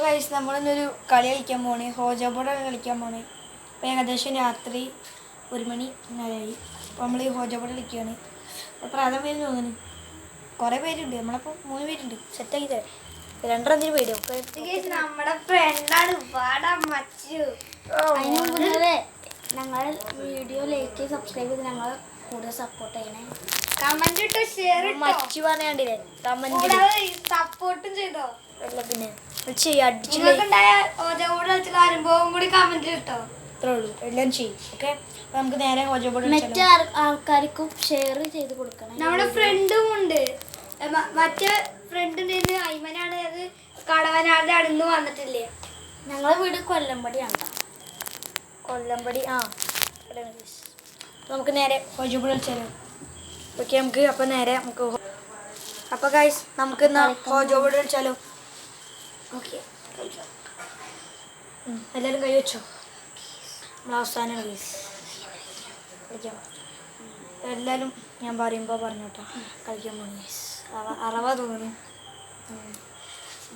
Guys നമ്മളിന്നൊരു കളി കളിക്കാൻ പോണേ, ഹോജോ ബോർഡാണ് കളിക്കാൻ പോണേ. അപ്പോൾ ഏകദേശം രാത്രി 1 മണി നേരമായി. അപ്പോൾ നമ്മൾ ഈ ഹോജോ ബോർഡ് കളിക്കുകയാണ്. അപ്പോൾ പ്രായം പേര് തോന്നുന്നു കുറേ പേരുണ്ട്, നമ്മളപ്പോൾ 3 പേരുണ്ട്. സെറ്റാക്കി തരാം. 2 പേരും നമ്മുടെ ഫ്രണ്ടാണ് ഞങ്ങൾ വീഡിയോ ലൈക്ക് സബ്സ്ക്രൈബ് ചെയ്ത് ഞങ്ങൾ കൂടുതൽ സപ്പോർട്ട് ചെയ്യണേ. കമന്റ് ഇട്ടോ, ഷെയർ മച്ചു പറയാണ്ടില്ലേ, കമന്റ് സപ്പോർട്ടും ചെയ്തോ. അല്ല പിന്നെ അനുഭവം കൂടി കമന്റ് കിട്ടോ. അത്രേ ഉള്ളൂ, എല്ലാം ചെയ്യും. ഓക്കെ, അപ്പോൾ നമുക്ക് നേരെ ഹോജോ ബോർഡ് മറ്റേ ആൾക്കാർക്കും ഷെയർ ചെയ്ത് കൊടുക്കണം. നമ്മുടെ ഫ്രണ്ടും ഉണ്ട്, മറ്റേ ഫ്രണ്ടിന്റെ അയ്മനാണ്, അത് കടവനാട് അടുന്ന് വന്നിട്ടില്ലേ. ഞങ്ങളെ വീട് കൊല്ലമ്പടിയാണ്. കൊല്ലമ്പടി. നമുക്ക് നേരെ ഹോജോ ബോർഡ് കളിച്ചാലോ. ഓക്കെ, നമുക്ക് അപ്പോൾ നേരെ അപ്പോൾ ഗൈസ് നമുക്ക് ഹോജോ ബോർഡ് കളിച്ചാലോ. ഓക്കെ, എല്ലാവരും കൈ വെച്ചോ. നമ്മൾ അവസാനം ഗൈസ് കളിക്കാം. എല്ലാവരും ഞാൻ പറയുമ്പോൾ പറഞ്ഞോട്ടോ, കളിക്കാൻ പോകുന്നു ഗൈസ്. അറവാ തോന്നുന്നു.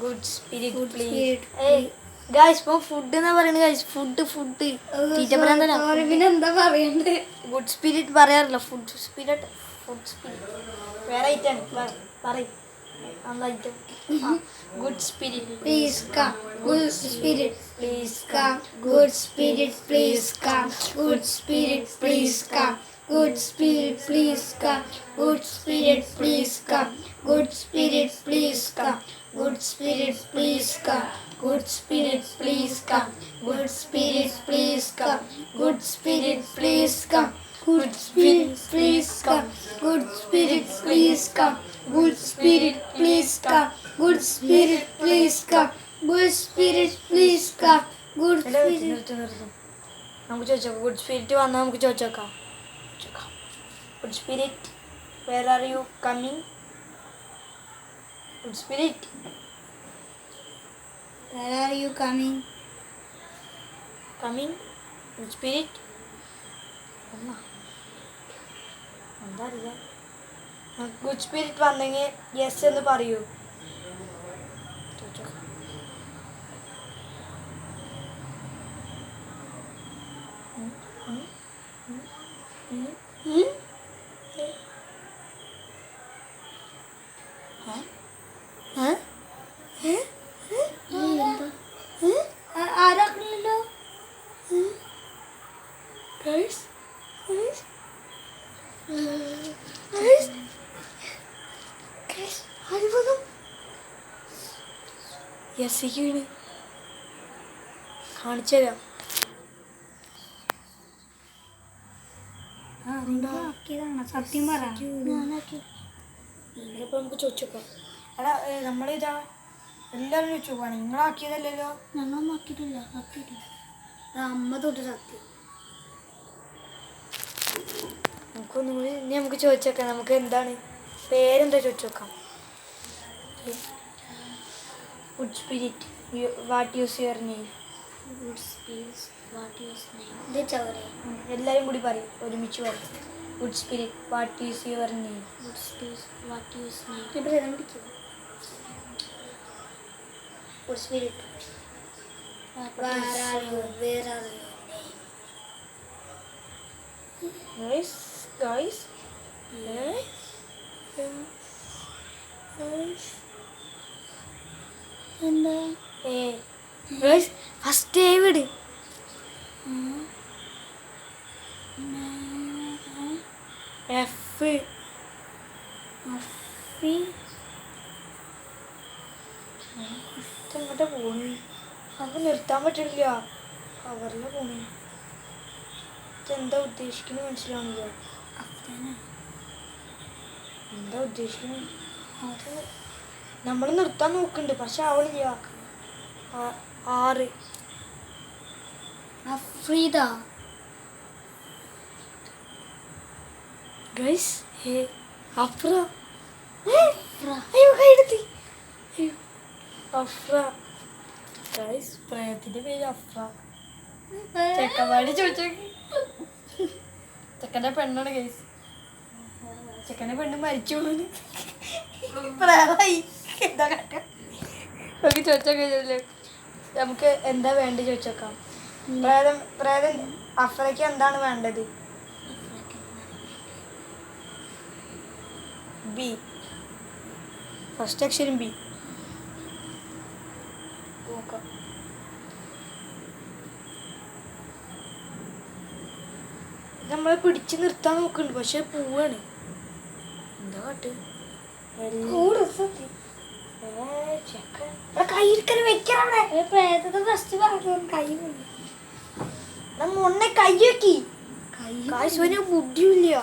Good spirit please. ഗൈസ് ഇപ്പോൾ ഫുഡ് എന്നാ പറയുന്നത് ഗൈസ്. ഫുഡ് എന്താ പറയണ്ടേ? ഗുഡ് സ്പിരിറ്റ് പറയാറില്ല, ഫുഡ് സ്പിരിറ്റ് വേറെ ഐറ്റാണ്. പറയും good spirit please come, good spirit please come, good spirit please come, good spirit please come, good spirit please come, good spirit please come, good spirit please come, good spirit please come, good spirit please come, good spirit please come, good spirit please come, good spirit please come, good spirit please come, good spirit please come, good spirit please come, good spirit please come, good spirit. നമുക്ക് ചോദിച്ചോക്കാം. Good spirit വന്നാൽ നമുക്ക് ചോദിച്ചോക്കാം. Good spirit, where are you coming? Good spirit, where are you coming? Good spirit എന്താ അറിയില്ല. Good spirit വന്നെങ്കിൽ yes എന്ന് പറയൂ. ആരാക്കണല്ലോ യെസ്സിക്കാണ്. കാണിച്ചു തരാം. സത്യം പറ. നിങ്ങളിപ്പോൾ നമുക്ക് ചോദിച്ചോക്കാം. എടാ നമ്മളിതാ എല്ലാവരും ചോദിച്ചു പോവാണ്. നിങ്ങളാക്കിയതല്ലല്ലോ. ഞങ്ങളൊന്നും ആക്കിയിട്ടില്ല, സത്യമില്ല. അമ്മ തൊട്ട് സത്യം. നമുക്കൊന്നും കൂടി ഇനി നമുക്ക് ചോദിച്ചേക്കാം. നമുക്ക് എന്താണ് പേരെന്താ ചോദിച്ചോക്കാം. Good spirit, what is your name? Good spirit what is name? എല്ലാവരും കൂടി പറയും, ഒരുമിച്ച് പറയും. Good spirit what is your name? Good spirit what is name? Good spirit where are you guys എന്താ ഫസ്റ്റ് വിട്. എഫ് എങ്ങോട്ടാ പോണേ? അത് നിർത്താൻ പറ്റില്ല, കവറിൽ പോണേ. ഇതെന്താ ഉദ്ദേശിക്കുന്നത് മനസ്സിലാവുന്നില്ല. എന്താ ഉദ്ദേശിക്കുന്നത്? നമ്മൾ നിർത്താൻ നോക്കുന്നുണ്ട്, പക്ഷെ ആവണില്ല. 6 അഫ്രീദ. Guys AHPRA. അയ്യോ കൈയെടുത്തി. അഫ്ര ഗൈസ്, പ്രേതത്തിന്റെ പേര് അഫ്ര. ചെക്കന്മാര് ചോദിച്ചു, ചെക്കൻ്റെ പെണ്ണാണ് ഗൈസ്. ചെക്കൻ്റെ പെണ്ണ് മരിച്ചു പ്രായമായി. എന്താ കാട്ടാ? നമുക്ക് ചോദിച്ചാൽ കഴിഞ്ഞല്ലേ. നമുക്ക് എന്താ വേണ്ടത് ചോദിച്ചേക്കാം. പ്രേതം അഫ്രയ്ക്ക് എന്താണ് വേണ്ടത്? ബി. ഫസ്റ്റ് അക്ഷരം ബി. നോക്കാം. നമ്മളെ പിടിച്ച് നിർത്താൻ നോക്കുന്നുണ്ട്, പക്ഷെ പോവാണ്. എന്താ കാട്ട്? പ്രേതത്തെ ഫസ്റ്റ് പറഞ്ഞു കൈ മൊണ്ണെ കൈ വെക്കി. കാശുവിന് ബുദ്ധിയില്ല.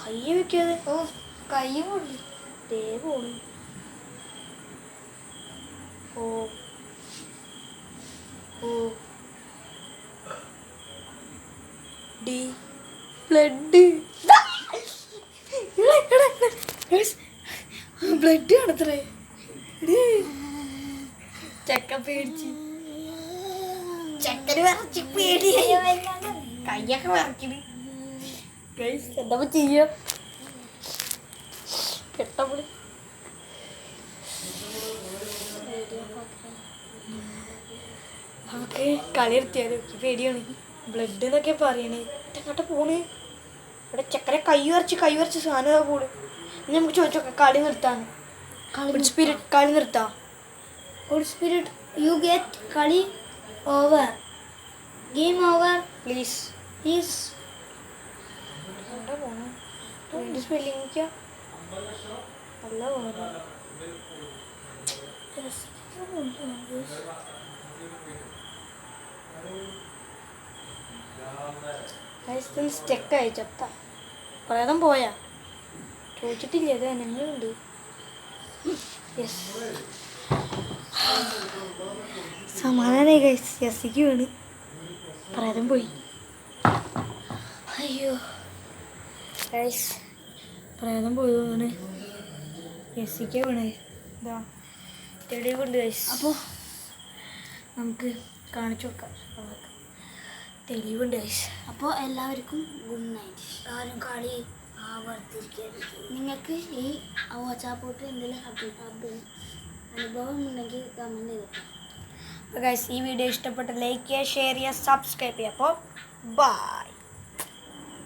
കൈ വെക്കാതെ കൈ പൊള്ളി പോണു. ഓ ഓ ഡി ബ്ലഡ്. ബ്ലഡ് കാണത്രേ. ചക്ക പേടിച്ച് ചക്കന് വിറച്ച് പേടി കയ്യൊക്കെ വിറക്കണ്. എന്താ ചെയ്യ കെട്ടപ്പൊളി. നമുക്ക് കളി നിർത്തിയാലോ? പേടിയാണ്. ബ്ലഡ് എന്നൊക്കെ പറയണേ. എങ്ങോട്ടാ പോണ്? ഇവിടെ ചക്കരെ കൈ വരച്ച് സാധനം പോണ്. ഇനി നമുക്ക് ചോദിച്ചോക്കാം കളി നിർത്താന്ന്. സ്പിരിറ്റ് കളി നിർത്താം. ഗുഡ് സ്പിരിറ്റ് യു ഗെറ്റ് കളി over. Game over please. Please. എന്താ പോണു? സ്പെല്ലിംഗ് നല്ല പോണു. സ്റ്റെക്കായി ചത്ത. പ്രേതം പോയാ ചോദിച്ചിട്ടില്ല. അത് ഞങ്ങളുണ്ട്. സമാധാനായി ഗൈസ്. യസിക്ക് വീണ് പ്രേതം പോയി. അയ്യോ ഗൈസ് പ്രേതം പോയി വീണ് യസിക്ക് വീണേ. ഇതാ തെളിവുണ്ട് ഗൈസ്. അപ്പോൾ നമുക്ക് കാണിച്ചു കൊടുക്കാം. തെളിവുണ്ട് ഗൈസ്. അപ്പോൾ എല്ലാവർക്കും ഗുഡ് നൈറ്റ്. ആരും കളി ആവർത്തിക്കരുത്. നിങ്ങൾക്ക് ഈ വാട്സാപ്പോട്ട് എന്തെങ്കിലും അനുഭവം ഉണ്ടെങ്കിൽ കമൻറ്റ് ചെയ്തേക്കാം. അപ്പോൾ ഗൈസ് ഈ വീഡിയോ ഇഷ്ടപ്പെട്ട ലൈക്ക് ചെയ്യുക, ഷെയർ ചെയ്യുക, സബ്സ്ക്രൈബ് ചെയ്യുക. അപ്പോൾ ബൈ.